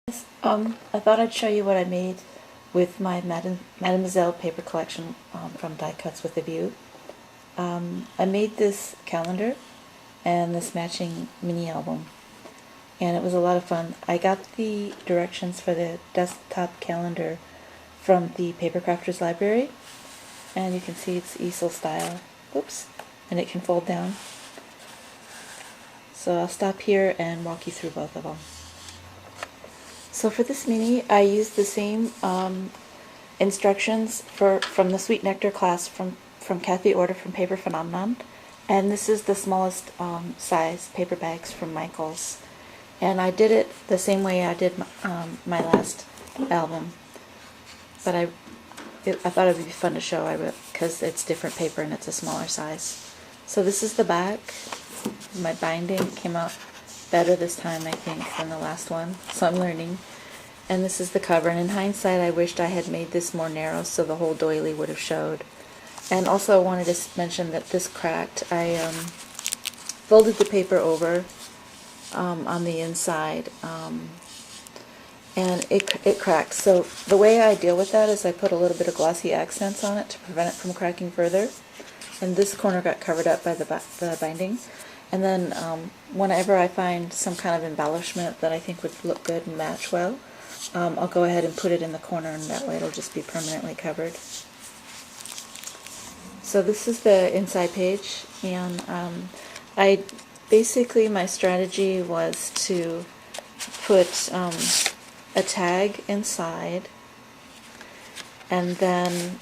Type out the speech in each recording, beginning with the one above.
I thought I'd show you what I made with my Mademoiselle Paper Collection from Die Cuts with a View. I made this calendar and this matching mini album, and it was a lot of fun. I got the directions for the desktop calendar from the Paper Crafters library, and you can see it's Easel style. Oops, and it can fold down. So I'll stop here and walk you through both of them. So for this mini, I used the same instructions from the Sweet Nectar class from Kathy Order from Paper Phenomenon, and this is the smallest size paper bags from Michaels. And I did it the same way I did my last album, but I thought it would be fun to show because it's different paper and it's a smaller size. So this is the back. My binding came out better this time, I think, than the last one, so I'm learning. And this is the cover, and in hindsight I wished I had made this more narrow so the whole doily would have showed. And also I wanted to mention that this cracked. I folded the paper over on the inside, and it cracked. So the way I deal with that is I put a little bit of glossy accents on it to prevent it from cracking further, and this corner got covered up by the binding. And then whenever I find some kind of embellishment that I think would look good and match well, I'll go ahead and put it in the corner, and that way it'll just be permanently covered. So this is the inside page, and basically my strategy was to put a tag inside, and then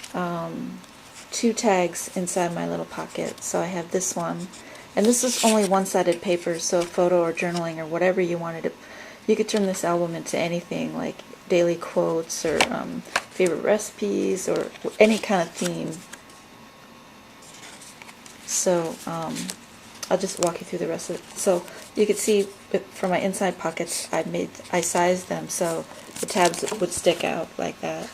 2 tags inside my little pocket. So I have this one. And this is only one-sided paper, so photo or journaling or whatever you wanted to. You could turn this album into anything, like daily quotes or favorite recipes or any kind of theme. So I'll just walk you through the rest of it. So you can see for my inside pockets, I sized them so the tabs would stick out like that.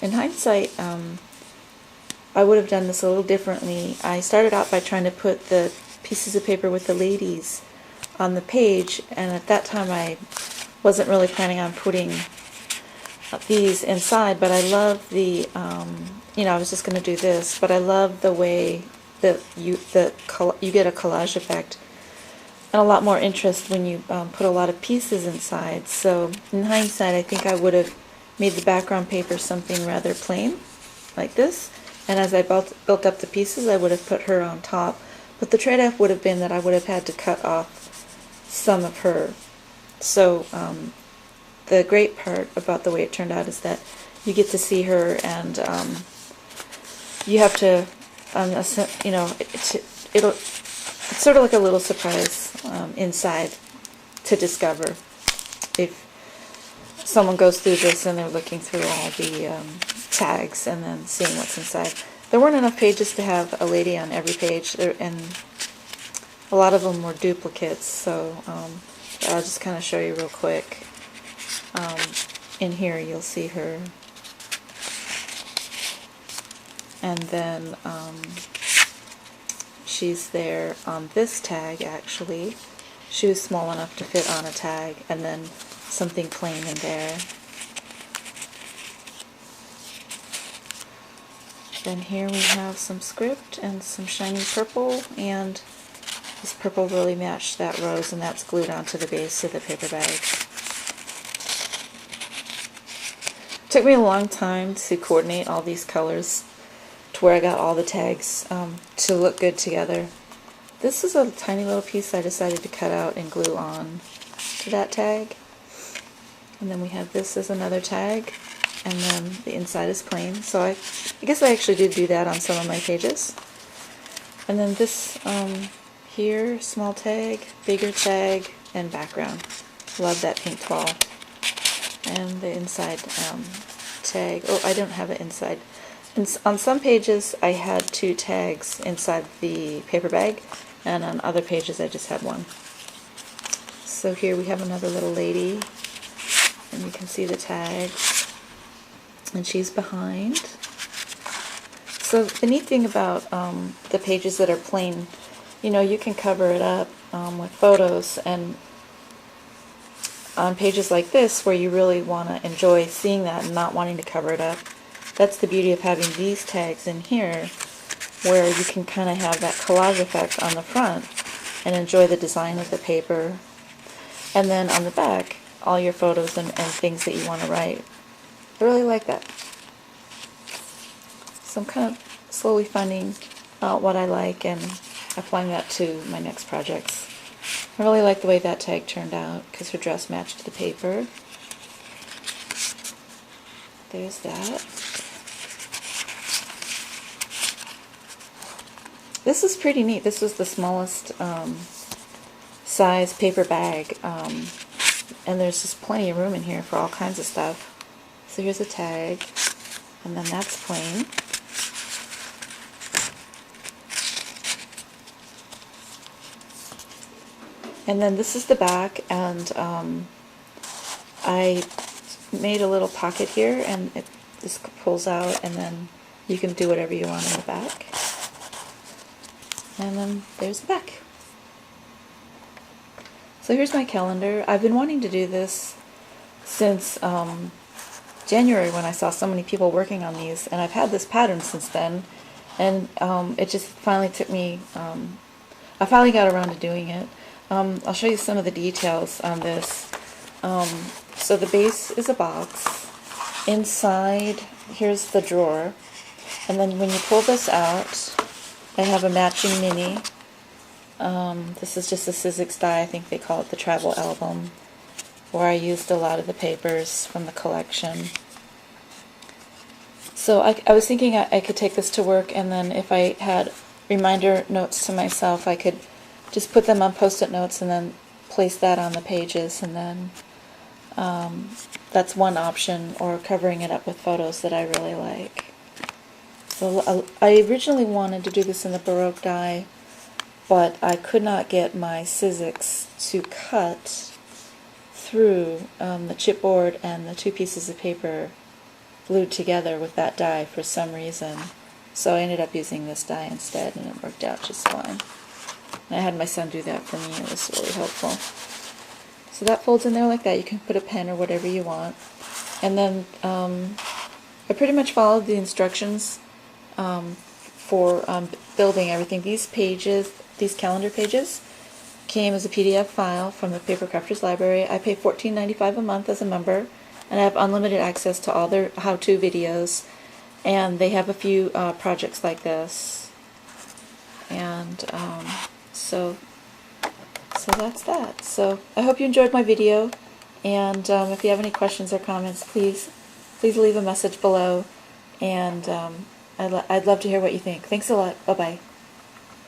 In hindsight, I would have done this a little differently. I started out by trying to put the pieces of paper with the ladies on the page, and at that time I wasn't really planning on putting these inside, but I love the, I was just going to do this, but I love the way that you get a collage effect and a lot more interest when you put a lot of pieces inside. So in hindsight, I think I would have made the background paper something rather plain, like this. And as I built up the pieces, I would have put her on top. But the trade-off would have been that I would have had to cut off some of her. So the great part about the way it turned out is that you get to see her, and you have to, it's sort of like a little surprise inside to discover if someone goes through this and they're looking through all the tags and then seeing what's inside. There weren't enough pages to have a lady on every page, and a lot of them were duplicates, so I'll just kind of show you real quick. In here you'll see her, and then she's there on this tag. Actually, she was small enough to fit on a tag, and then something plain in there. Then here we have some script and some shiny purple, and this purple really matched that rose, and that's glued onto the base of the paper bag. It took me a long time to coordinate all these colors to where I got all the tags to look good together. This is a tiny little piece I decided to cut out and glue on to that tag. And then we have this as another tag, and then the inside is plain. So I guess I actually did do that on some of my pages. And then this here, small tag, bigger tag, and background. Love that pink ball. And the inside tag. Oh, I don't have it inside. And on some pages I had 2 tags inside the paper bag, and on other pages I just had 1. So here we have another little lady, and you can see the tags, and she's behind. So the neat thing about the pages that are plain you know, you can cover it up with photos, and on pages like this where you really want to enjoy seeing that and not wanting to cover it up, that's the beauty of having these tags in here, where you can kind of have that collage effect on the front and enjoy the design of the paper, and then on the back all your photos and things that you want to write. I really like that. So I'm kind of slowly finding out what I like and applying that to my next projects. I really like the way that tag turned out because her dress matched the paper. There's that. This is pretty neat. This was the smallest size paper bag, and there's just plenty of room in here for all kinds of stuff. So here's a tag, and then that's plain. And then this is the back, and I made a little pocket here, and it just pulls out, and then you can do whatever you want in the back. And then there's the back. So here's my calendar. I've been wanting to do this since January, when I saw so many people working on these, and I've had this pattern since then, and it just finally took me, I finally got around to doing it. I'll show you some of the details on this. So the base is a box. Inside, here's the drawer, and then when you pull this out, I have a matching mini. This is just a Sizzix die. I think they call it the travel album, where I used a lot of the papers from the collection. So I was thinking I could take this to work, and then if I had reminder notes to myself, I could just put them on post-it notes and then place that on the pages, and then that's one option, or covering it up with photos that I really like. So I originally wanted to do this in the Baroque die, but I could not get my Sizzix to cut through the chipboard and the two pieces of paper glued together with that die for some reason. So I ended up using this die instead, and it worked out just fine. And I had my son do that for me. It was really helpful. So that folds in there like that. You can put a pen or whatever you want. And then I pretty much followed the instructions for building everything. These pages, these calendar pages, came as a PDF file from the Paper Crafters Library. I pay $14.95 a month as a member, and I have unlimited access to all their how-to videos, and they have a few projects like this. And so that's that. So I hope you enjoyed my video, and if you have any questions or comments, please leave a message below, and I'd love to hear what you think. Thanks a lot. Bye-bye.